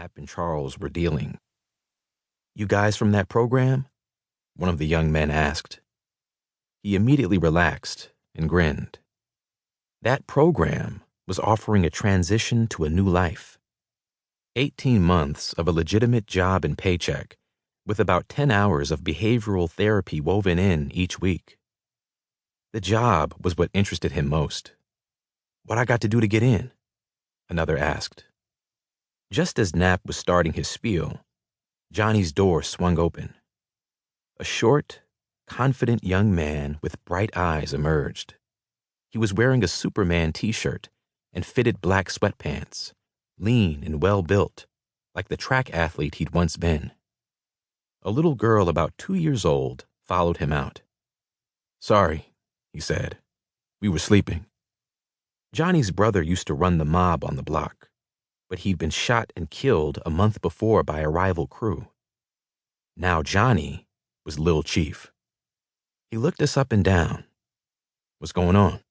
Nap and Charles were dealing. "You guys from that program?" one of the young men asked. He immediately relaxed and grinned. That program was offering a transition to a new life. 18 months of a legitimate job and paycheck, with about 10 hours of behavioral therapy woven in each week. The job was what interested him most. "What I got to do to get in?" another asked. Just as Knapp was starting his spiel, Johnny's door swung open. A short, confident young man with bright eyes emerged. He was wearing a Superman t-shirt and fitted black sweatpants, lean and well-built, like the track athlete he'd once been. A little girl about 2 years old followed him out. "Sorry," he said. "We were sleeping." Johnny's brother used to run the mob on the block, but he'd been shot and killed a month before by a rival crew. Now Johnny was Lil Chief. He looked us up and down. "What's going on?"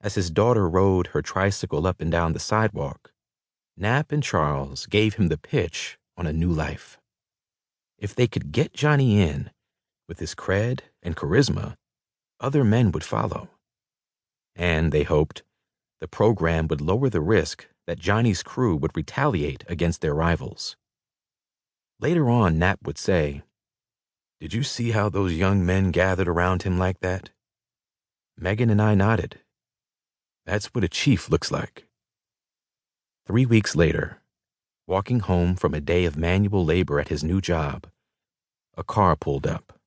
As his daughter rode her tricycle up and down the sidewalk, Knapp and Charles gave him the pitch on a new life. If they could get Johnny in, with his cred and charisma, other men would follow. And, they hoped, the program would lower the risk that Johnny's crew would retaliate against their rivals. Later on, Knapp would say, "Did you see how those young men gathered around him like that?" Megan and I nodded. "That's what a chief looks like." 3 weeks later, walking home from a day of manual labor at his new job, a car pulled up.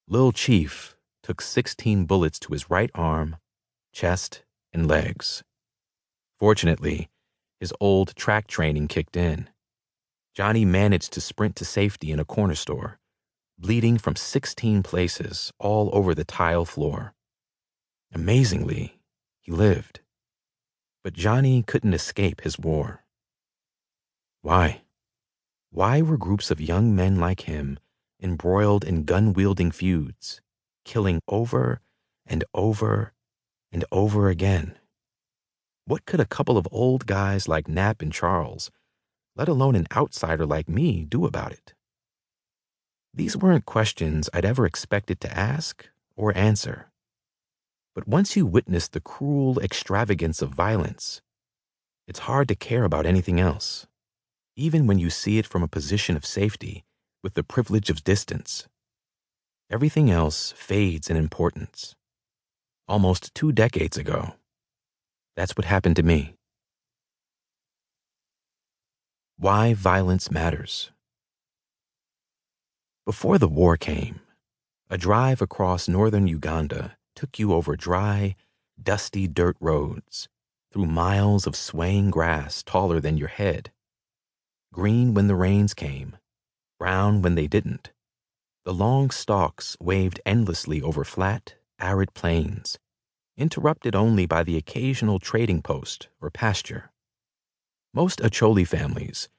Lil Chief took 16 bullets to his right arm, chest, and legs. Fortunately, his old track training kicked in. Johnny managed to sprint to safety in a corner store, bleeding from 16 places all over the tile floor. Amazingly, he lived. But Johnny couldn't escape his war. Why? Why were groups of young men like him embroiled in gun-wielding feuds, killing over and over and over again? What could a couple of old guys like Knapp and Charles, let alone an outsider like me, do about it? These weren't questions I'd ever expected to ask or answer. But once you witness the cruel extravagance of violence, it's hard to care about anything else, even when you see it from a position of safety with the privilege of distance. Everything else fades in importance. Almost 2 decades ago, that's what happened to me. Why violence matters. Before the war came, a drive across northern Uganda took you over dry, dusty dirt roads, through miles of swaying grass taller than your head. Green when the rains came, brown when they didn't. The long stalks waved endlessly over flat, arid plains, interrupted only by the occasional trading post or pasture. Most Acholi families,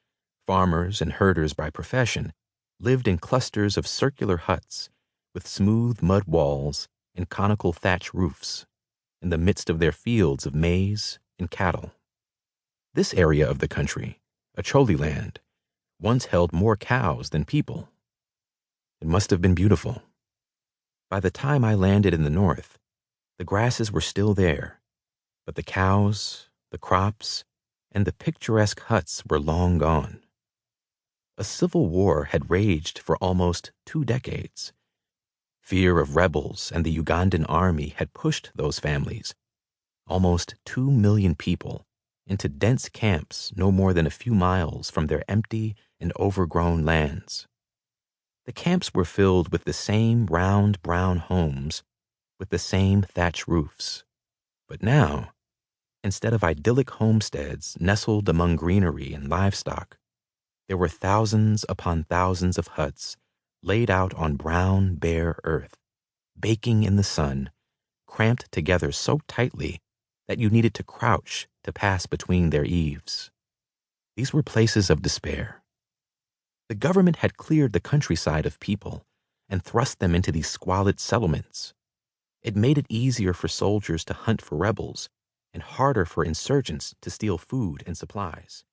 farmers and herders by profession, lived in clusters of circular huts with smooth mud walls and conical thatch roofs in the midst of their fields of maize and cattle. This area of the country, Acholi land, once held more cows than people. It must have been beautiful. By the time I landed in the north, the grasses were still there, but the cows, the crops, and the picturesque huts were long gone. A civil war had raged for almost 2 decades. Fear of rebels and the Ugandan army had pushed those families, almost 2 million people, into dense camps no more than a few miles from their empty and overgrown lands. The camps were filled with the same round brown homes with the same thatch roofs. But now, instead of idyllic homesteads nestled among greenery and livestock, there were thousands upon thousands of huts laid out on brown, bare earth, baking in the sun, cramped together so tightly that you needed to crouch to pass between their eaves. These were places of despair. The government had cleared the countryside of people and thrust them into these squalid settlements. It made it easier for soldiers to hunt for rebels and harder for insurgents to steal food and supplies.